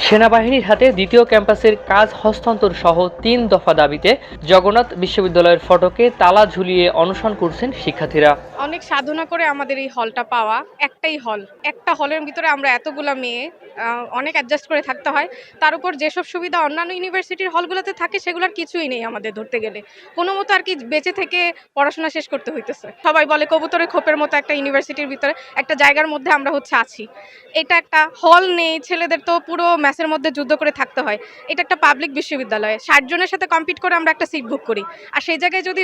সেনাবাহিনীর হাতে দ্বিতীয় ক্যাম্পাসের কাজ হস্তান্তর সহ ৩ দফা দাবিতে জগন্নাথ বিশ্ববিদ্যালয়ের ফটকে তালা ঝুলিয়ে অনশন করছেন শিক্ষার্থীরা। অনেক সাধনা করে আমাদের এই হলটা পাওয়া। একটাই হল, একটা হলের ভিতরে আমরা এতগুলা মেয়ে অনেক অ্যাডজাস্ট করে থাকতে হয়। তার উপর যেসব সুবিধা অন্যান্য ইউনিভার্সিটির হলগুলোতে থাকে সেগুলোর কিছুই নেই আমাদের ধরতে গেলে। কোনো মতো আর কি বেঁচে থেকে পড়াশোনা শেষ করতে হইতেছে। সবাই বলে কবুতরের খোপের মতো একটা ইউনিভার্সিটির ভিতরে একটা জায়গার মধ্যে আমরা আছি। এটা একটা হল নেই, ছেলেদের তো পুরো ম্যাসের মধ্যে যুদ্ধ করে থাকতে হয়। এটা একটা পাবলিক বিশ্ববিদ্যালয়, ৬০ জনের সাথে কম্পিট করে আমরা একটা সিট বুক করি। আর সেই জায়গায় যদি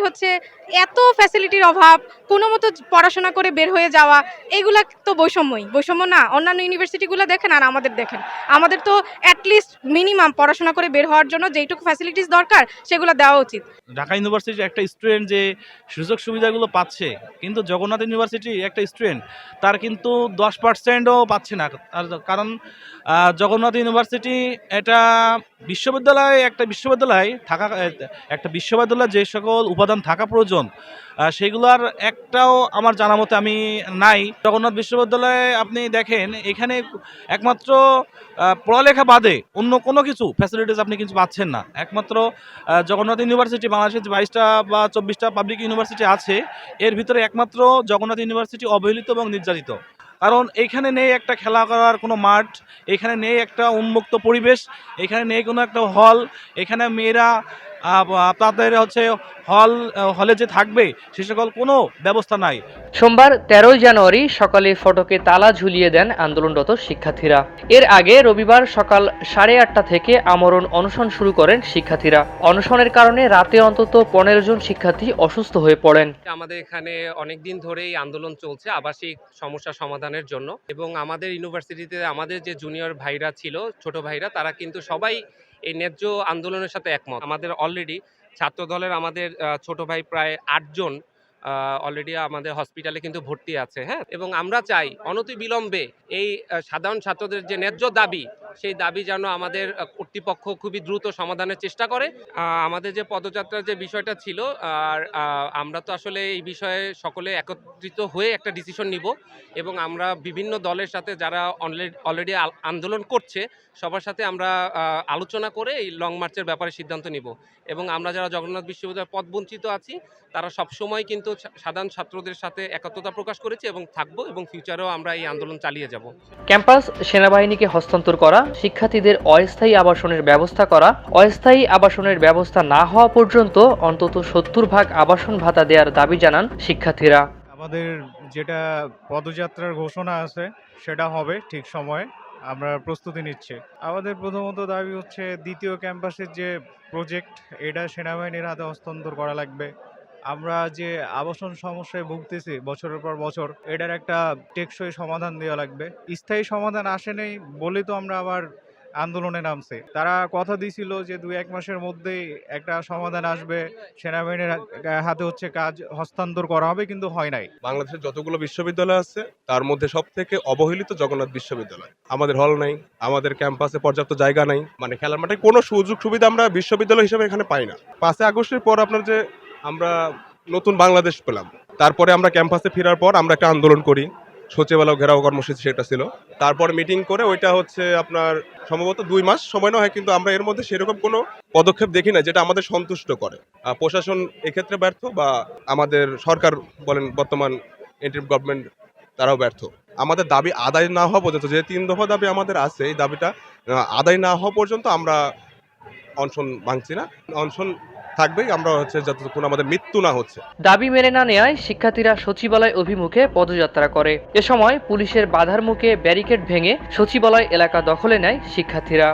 এত ফ্যাসিলিটির অভাব, কোনো মতো পড়াশোনা করে বের হয়ে যাওয়া, এগুলা তো বৈষম্য না। অন্যান্য ইউনিভার্সিটিগুলো দেখেন আর আমাদের দেখেন, আমাদের তো অ্যাটলিস্ট মিনিমাম পড়াশোনা করে বের হওয়ার জন্য যেইটুকু ফ্যাসিলিটিস দরকার সেগুলো দেওয়া উচিত। ঢাকা ইউনিভার্সিটির একটা স্টুডেন্ট যে সুযোগ সুবিধাগুলো পাচ্ছে, কিন্তু জগন্নাথ ইউনিভার্সিটি একটা স্টুডেন্ট তার কিন্তু 10%ও পাচ্ছে না। কারণ জগন্নাথ ইউনিভার্সিটি এটা একটা বিশ্ববিদ্যালয় যে সকল উপাদান থাকা প্রয়োজন সেগুলোর একটাও আমার জানা মতে আমি নাই। জগন্নাথ বিশ্ববিদ্যালয়ে আপনি দেখেন এখানে একমাত্র পড়ালেখা বাদে অন্য কোনো কিছু ফ্যাসিলিটিস আপনি কিছু পাচ্ছেন না। একমাত্র জগন্নাথ ইউনিভার্সিটি, বাংলাদেশের যে 22টা বা 24টা পাবলিক ইউনিভার্সিটি আছে এর ভিতরে একমাত্র জগন্নাথ ইউনিভার্সিটি অবহেলিত এবং নির্যাতিত। কারণ এইখানে নেই একটা খেলা করার কোনো মাঠ, এখানে নেই একটা উন্মুক্ত পরিবেশ, এখানে নেই কোনো একটা হল, এখানে মেয়েরা তাদের হলে যে থাকবে সে সকল কোনো ব্যবস্থা নাই। সোমবার ১৩ জানুয়ারি সকালে ফটকে তালা ঝুলিয়ে দেন আন্দোলনরত শিক্ষার্থীরা। এর আগে রবিবার সকাল 8:30টা থেকে আমরণ অনশন শুরু করেন শিক্ষার্থীরা। অনশনের কারণে রাতে অন্তত 15 জন শিক্ষার্থী অসুস্থ হয়ে পড়েন। আমাদের এখানে অনেকদিন ধরেই আন্দোলন চলছে আবাসিক সমস্যা সমাধানের জন্য, এবং আমাদের ইউনিভার্সিটিতে আমাদের যে জুনিয়র ভাইরা ছিল, ছোট ভাইরা, তারা কিন্তু সবাই এই ন্যায্য আন্দোলনের সাথে একমত। আমাদের অলরেডি ছাত্র দলের আমাদের ছোট ভাই প্রায় 8 জন অলরেডি আমাদের হসপিটালে কিন্তু ভর্তি আছে, হ্যাঁ। এবং আমরা চাই অনতিবিলম্বে এই সাধারণ ছাত্রদের যে ন্যায্য দাবি, সেই দাবি যেন আমাদের কর্তৃপক্ষ খুবই দ্রুত সমাধানের চেষ্টা করে। আমাদের যে পদযাত্রার যে বিষয়টা ছিল, আর আমরা তো আসলে এই বিষয়ে সকলে একত্রিত হয়ে একটা ডিসিশন নিব, এবং আমরা বিভিন্ন দলের সাথে যারা অলরেডি আন্দোলন করছে সবার সাথে আমরা আলোচনা করে এই লং মার্চের ব্যাপারে সিদ্ধান্ত নিব। এবং আমরা যারা জগন্নাথ বিশ্ববিদ্যালয়ের পদবঞ্চিত আছি তারা সবসময় কিন্তু সাধারণ ছাত্রদের সাথে একাত্মতা প্রকাশ করেছে এবং থাকবো, এবং ফিউচারেও আমরা এই আন্দোলন চালিয়ে যাব। ক্যাম্পাস সেনাবাহিনীকে হস্তান্তর করা, শিক্ষার্থীদের অস্থায়ী আবাসনের ব্যবস্থা করা, অস্থায়ী আবাসনের ব্যবস্থা না হওয়া পর্যন্ত অন্তত 70% আবাসন ভাতা দেওয়ার দাবি জানান শিক্ষার্থীরা। আমাদের যেটা পদযাত্রার ঘোষণা আছে সেটা হবে ঠিক সময়ে, আমরা প্রস্তুতি নিচ্ছি। আমাদের প্রথমত দাবি হচ্ছে দ্বিতীয় ক্যাম্পাসের যে প্রজেক্ট, এটা সেনাবাহিনীর হাতে হস্তান্তর করা লাগবে। আমরা যে আবাসন সমস্যায় ভুগতেছি বছরের পর বছর, এটার একটা টেকসই সমাধান দেওয়া লাগবে। স্থায়ী সমাধান আসেনি বলেই তো আমরা আবার আন্দোলনে নামছে। তারা কথা দিয়েছিল যে 2-1 মাসের মধ্যেই একটা সমাধান আসবে, সেনাবাহিনীর হাতে কাজ হস্তান্তর করা হবে, কিন্তু হয় নাই। বাংলাদেশের যতগুলো বিশ্ববিদ্যালয় আছে তার মধ্যে সব থেকে অবহেলিত জগন্নাথ বিশ্ববিদ্যালয়। আমাদের হল নাই, আমাদের ক্যাম্পাসে পর্যাপ্ত জায়গা নাই, মানে খেলার মাঠে কোনো সুযোগ সুবিধা আমরা বিশ্ববিদ্যালয় হিসেবে এখানে পাই না। 5 আগস্টের পর আপনার যে আমরা নতুন বাংলাদেশ পেলাম, তারপরে আমরা ক্যাম্পাসে ফেরার পর আমরা একটা আন্দোলন করি, সচিবালয় ঘেরাও কর্মসূচি সেটা ছিল। তারপর মিটিং করে ওইটা আপনার সম্ভবত 2 মাস সময় নেওয়া হয়, কিন্তু আমরা এর মধ্যে সেরকম কোনো পদক্ষেপ দেখি না যেটা আমাদের সন্তুষ্ট করে। প্রশাসন এক্ষেত্রে ব্যর্থ, বা আমাদের সরকার বলেন বর্তমান ইন্টারিম গভর্নমেন্ট, তারাও ব্যর্থ। আমাদের দাবি আদায় না হওয়া পর্যন্ত, যে 3 দফা দাবি আমাদের আছে, এই দাবিটা আদায় না হওয়া পর্যন্ত আমরা অনশন ভাঙছি না। অনশন থাকবেই, আমরা যতক্ষণ আমাদের মৃত্যু না হচ্ছে। দাবি মেনে না নেওয়ায় শিক্ষার্থীরা সচিবালয় অভিমুখে পদযাত্রা করে। এ সময় পুলিশের বাধার মুখে ব্যারিকেড ভেঙে সচিবালয় এলাকা দখলে নেয় শিক্ষার্থীরা।